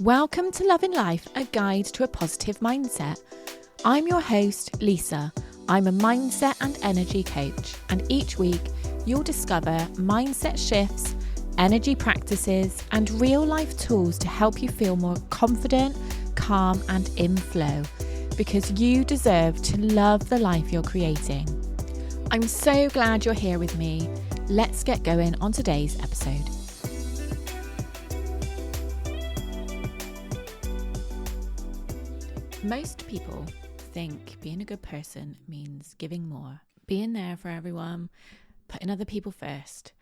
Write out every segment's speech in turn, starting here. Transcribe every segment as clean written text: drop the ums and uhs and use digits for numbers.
Welcome to Loving Life, a guide to a positive mindset. I'm your host, Lisa. I'm a mindset and energy coach, and each week you'll discover mindset shifts, energy practices, and real life tools to help you feel more confident, calm, and in flow, because you deserve to love the life you're creating. I'm so glad you're here with me. Let's get going on today's episode. Most people think being a good person means giving more, being there for everyone, putting other people first.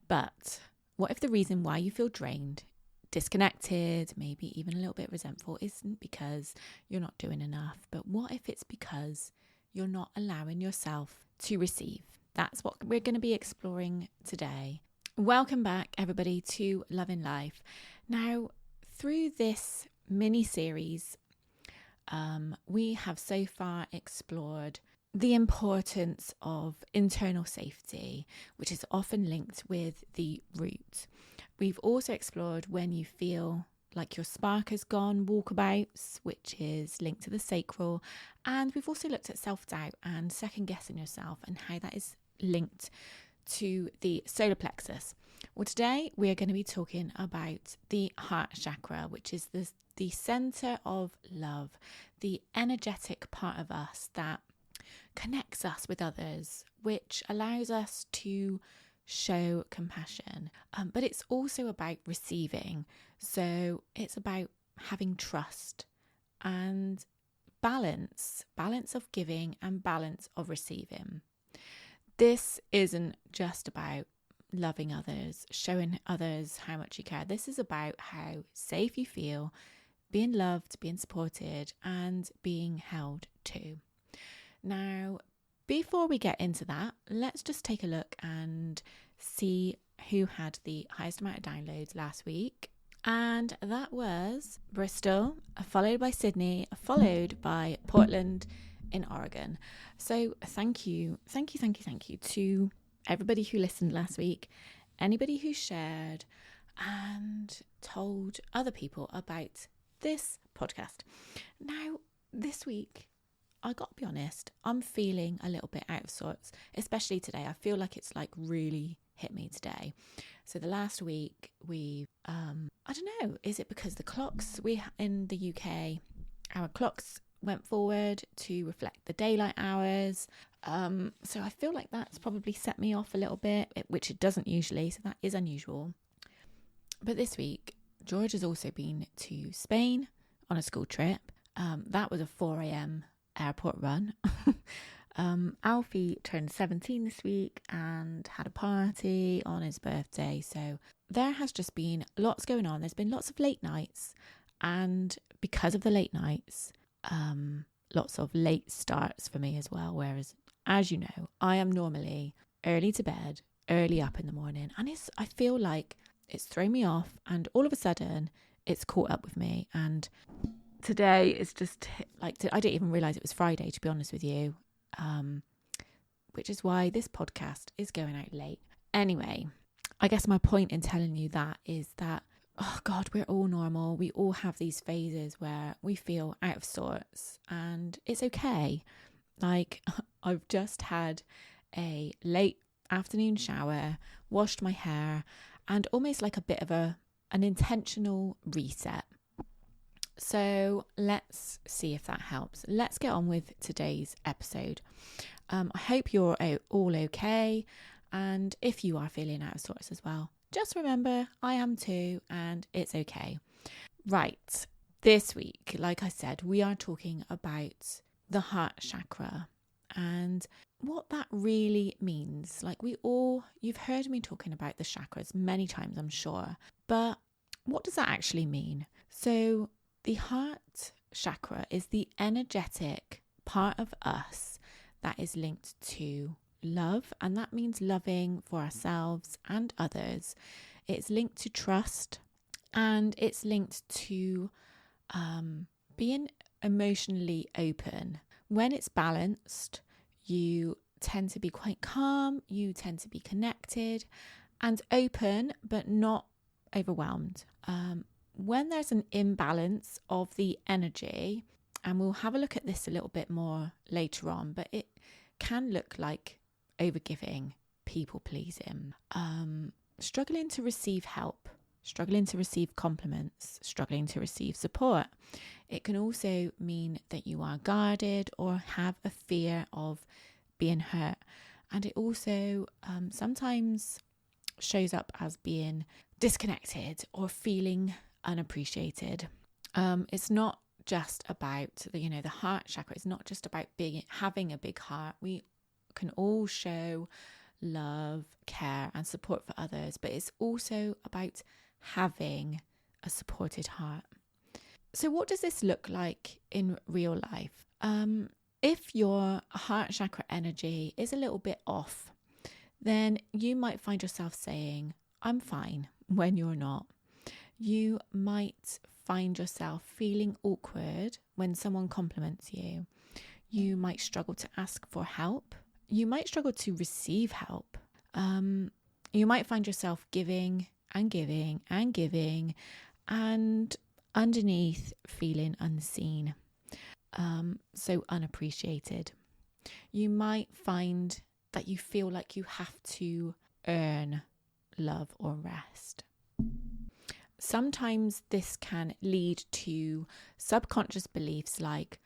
But what if the reason why you feel drained, disconnected, maybe even a little bit resentful isn't because you're not doing enough, but what if it's because you're not allowing yourself to receive? That's what we're going to be exploring today. Welcome back, everybody, to Loving Life. Now, through this mini-series, we have so far explored the importance of internal safety, which is often linked with the root. We've also explored when you feel like your spark has gone, walkabouts, which is linked to the sacral. And we've also looked at self-doubt and second-guessing yourself and how that is linked to the solar plexus. Well, today we are going to be talking about the heart chakra, which is the center of love, the energetic part of us that connects us with others, which allows us to show compassion. But it's also about receiving. So it's about having trust and balance of giving and balance of receiving. This isn't just about loving others, showing others how much you care. This is about how safe you feel, being loved, being supported, and being held too. Now, before we get into that, let's just take a look and see who had the highest amount of downloads last week. And that was Bristol, followed by Sydney, followed by Portland in Oregon. So thank you to everybody who listened last week, anybody who shared and told other people about this podcast. Now, this week, I got to be honest, I'm feeling a little bit out of sorts, especially today. I feel like it's like really hit me today. So the last week I don't know, is it because the clocks in the UK, our clocks went forward to reflect the daylight hours. So I feel like that's probably set me off a little bit, which it doesn't usually. So that is unusual. But this week, George has also been to Spain on a school trip. That was a 4 a.m. airport run. Alfie turned 17 this week and had a party on his birthday. So there has just been lots going on. There's been lots of late nights. And because of the late nights, lots of late starts for me as well. Whereas, as you know, I am normally early to bed, early up in the morning. And I feel like it's thrown me off, and all of a sudden it's caught up with me. And today is just like, I didn't even realise it was Friday, to be honest with you, which is why this podcast is going out late. Anyway, I guess my point in telling you that is that, oh God, we're all normal. We all have these phases where we feel out of sorts, and it's okay. Like, I've just had a late afternoon shower, washed my hair, and almost like a bit of an intentional reset. So let's see if that helps. Let's get on with today's episode. I hope you're all okay. And if you are feeling out of sorts as well, just remember I am too, and it's okay. Right. This week, like I said, we are talking about the heart chakra and what that really means. Like you've heard me talking about the chakras many times, I'm sure, but what does that actually mean? So the heart chakra is the energetic part of us that is linked to love, and that means loving for ourselves and others. It's linked to trust, and it's linked to being emotionally open. When it's balanced, you tend to be quite calm, you tend to be connected and open, but not overwhelmed. when there's an imbalance of the energy, and we'll have a look at this a little bit more later on, but it can look like overgiving, people pleasing, struggling to receive help, struggling to receive compliments, struggling to receive support. It can also mean that you are guarded or have a fear of being hurt. And it also sometimes shows up as being disconnected or feeling unappreciated. It's not just about the heart chakra. It's not just about having a big heart. We can all show love, care, and support for others, but it's also about having a supported heart. So what does this look like in real life? If your heart chakra energy is a little bit off, then you might find yourself saying, I'm fine, when you're not. You might find yourself feeling awkward when someone compliments you. You might struggle to ask for help. You might struggle to receive help. You might find yourself giving and giving and giving, and underneath feeling unseen, so unappreciated. You might find that you feel like you have to earn love or rest. Sometimes this can lead to subconscious beliefs like,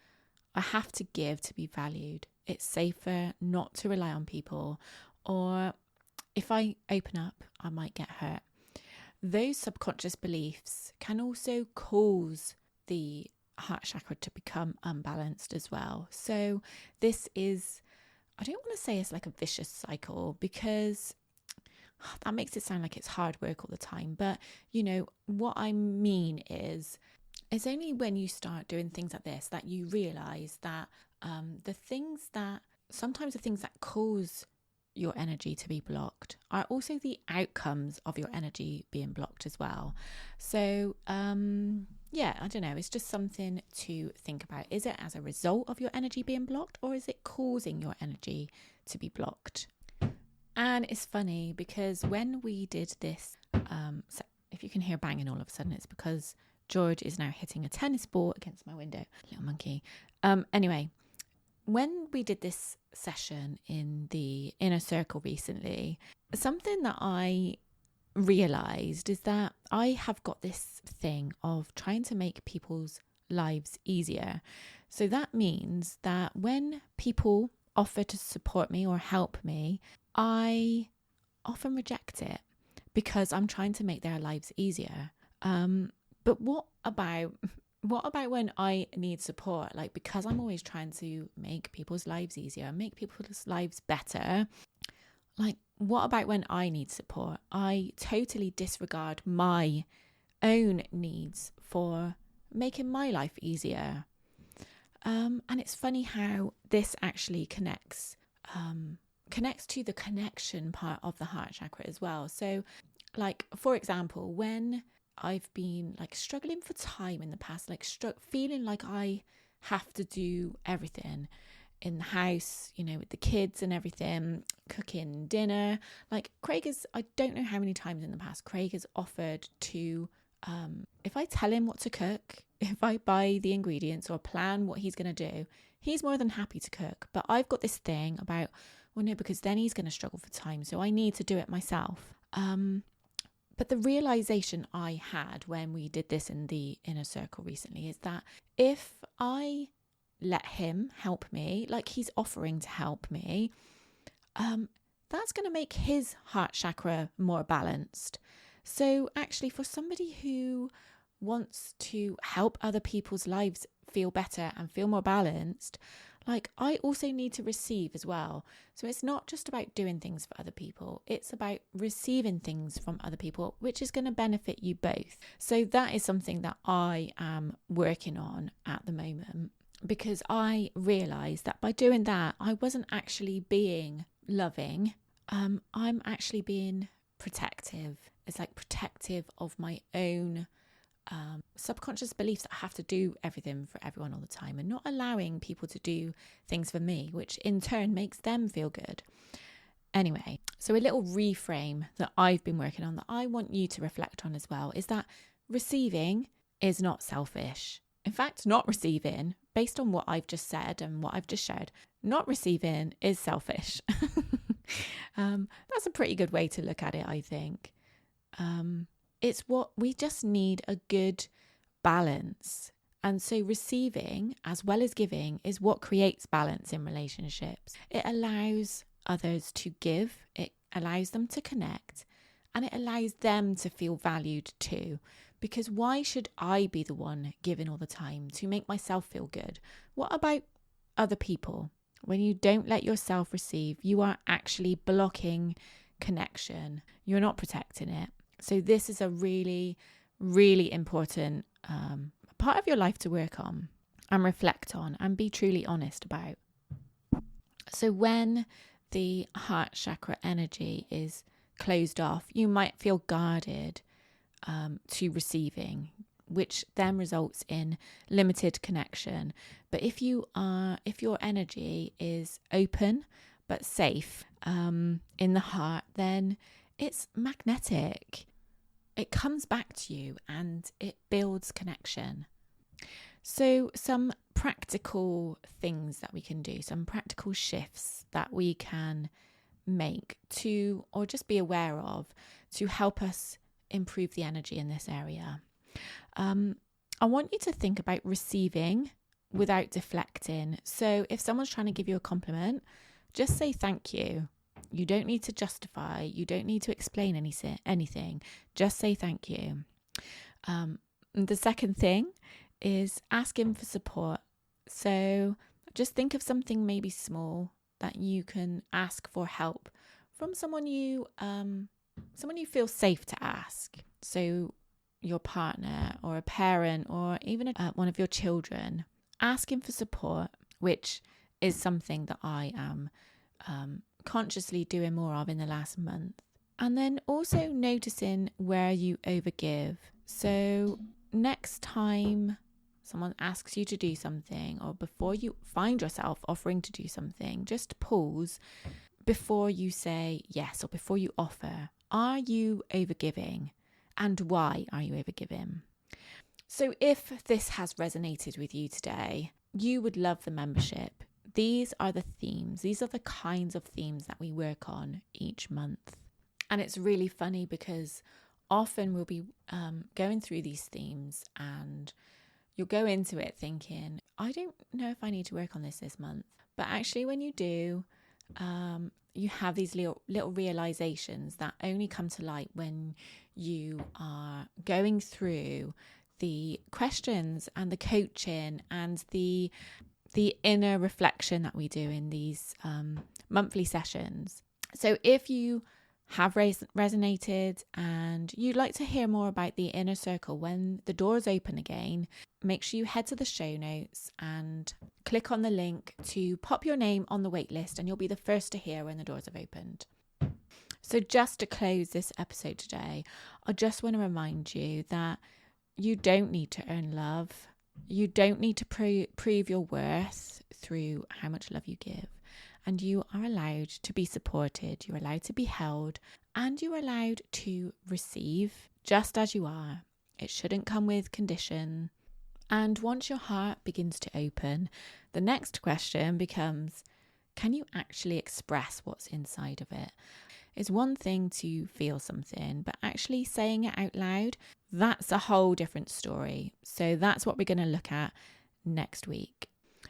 I have to give to be valued. It's safer not to rely on people, or if I open up, I might get hurt. Those subconscious beliefs can also cause the heart chakra to become unbalanced as well. So this is, I don't want to say it's like a vicious cycle, because that makes it sound like it's hard work all the time. But what I mean is, it's only when you start doing things like this that you realize that sometimes the things that cause your energy to be blocked are also the outcomes of your energy being blocked as well. So I don't know, it's just something to think about. Is it as a result of your energy being blocked, or is it causing your energy to be blocked? And it's funny because when we did this, so if you can hear banging all of a sudden, it's because George is now hitting a tennis ball against my window. Little monkey. Anyway, when we did this session in the inner circle recently, something that I realized is that I have got this thing of trying to make people's lives easier. So that means that when people offer to support me or help me, I often reject it because I'm trying to make their lives easier. But what about when I need support? Like, because I'm always trying to make people's lives easier, make people's lives better. Like, what about when I need support? I totally disregard my own needs for making my life easier. And it's funny how this actually connects to the connection part of the heart chakra as well. So, like, for example, when I've been like struggling for time in the past, like feeling like I have to do everything in the house, with the kids and everything, cooking dinner. Like I don't know how many times in the past, Craig has offered to, if I tell him what to cook, if I buy the ingredients or plan what he's going to do, he's more than happy to cook. But I've got this thing about, well, no, because then he's going to struggle for time. So I need to do it myself. But the realization I had when we did this in the inner circle recently is that if I let him help me, like he's offering to help me, that's going to make his heart chakra more balanced. So actually, for somebody who wants to help other people's lives feel better and feel more balanced, like I also need to receive as well. So it's not just about doing things for other people, it's about receiving things from other people, which is going to benefit you both. So that is something that I am working on at the moment, because I realised that by doing that, I wasn't actually being loving. I'm actually being protective. It's like protective of my own subconscious beliefs that I have to do everything for everyone all the time, and not allowing people to do things for me, which in turn makes them feel good. Anyway, so a little reframe that I've been working on that I want you to reflect on as well is that receiving is not selfish. In fact, not receiving, based on what I've just said and what I've just shared, not receiving is selfish. That's a pretty good way to look at it, I think. It's what we just need, a good balance. And so receiving as well as giving is what creates balance in relationships. It allows others to give, it allows them to connect, and it allows them to feel valued too. Because why should I be the one giving all the time to make myself feel good? What about other people? When you don't let yourself receive, you are actually blocking connection. You're not protecting it. So this is a really, really important part of your life to work on and reflect on and be truly honest about. So when the heart chakra energy is closed off, you might feel guarded to receiving, which then results in limited connection. But if your energy is open but safe in the heart, then it's magnetic. It comes back to you and it builds connection. So some practical things that we can do, some practical shifts that we can make to, or just be aware of, to help us improve the energy in this area. I want you to think about receiving without deflecting. So if someone's trying to give you a compliment, just say thank you. You don't need to justify. You don't need to explain anything. Just say thank you. The second thing is asking for support. So just think of something maybe small that you can ask for help from someone you feel safe to ask. So your partner or a parent or even one of your children. Asking for support, which is something that I am consciously doing more of in the last month. And then also noticing where you overgive. So next time someone asks you to do something, or before you find yourself offering to do something, just pause before you say yes or before you offer. Are you overgiving? And why are you overgiving? So if this has resonated with you today, you would love the membership. These are the themes. These are the kinds of themes that we work on each month. And it's really funny because often we'll be going through these themes and you'll go into it thinking, I don't know if I need to work on this month. But actually when you do, you have these little realizations that only come to light when you are going through the questions and the coaching and the inner reflection that we do in these monthly sessions. So if you have resonated and you'd like to hear more about the inner circle when the doors open again, make sure you head to the show notes and click on the link to pop your name on the wait list, and you'll be the first to hear when the doors have opened. So just to close this episode today, I just want to remind you that you don't need to earn love. You don't need to prove your worth through how much love you give. And you are allowed to be supported. You're allowed to be held. And you're allowed to receive just as you are. It shouldn't come with condition. And once your heart begins to open, the next question becomes, can you actually express what's inside of it? It's one thing to feel something, but actually saying it out loud, that's a whole different story. So that's what we're going to look at next week.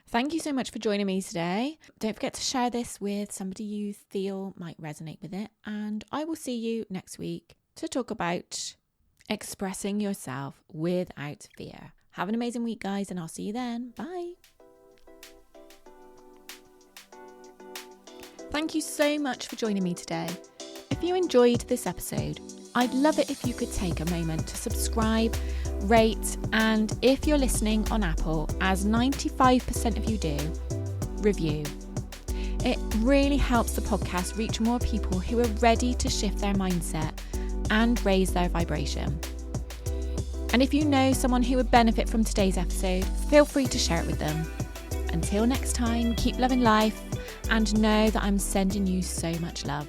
Thank you so much for joining me today. Don't forget to share this with somebody you feel might resonate with it. And I will see you next week to talk about expressing yourself without fear. Have an amazing week, guys, and I'll see you then. Bye. Thank you so much for joining me today. If you enjoyed this episode, I'd love it if you could take a moment to subscribe, rate, and if you're listening on Apple, as 95% of you do, review. It really helps the podcast reach more people who are ready to shift their mindset and raise their vibration. And if you know someone who would benefit from today's episode, feel free to share it with them. Until next time, keep loving life and know that I'm sending you so much love.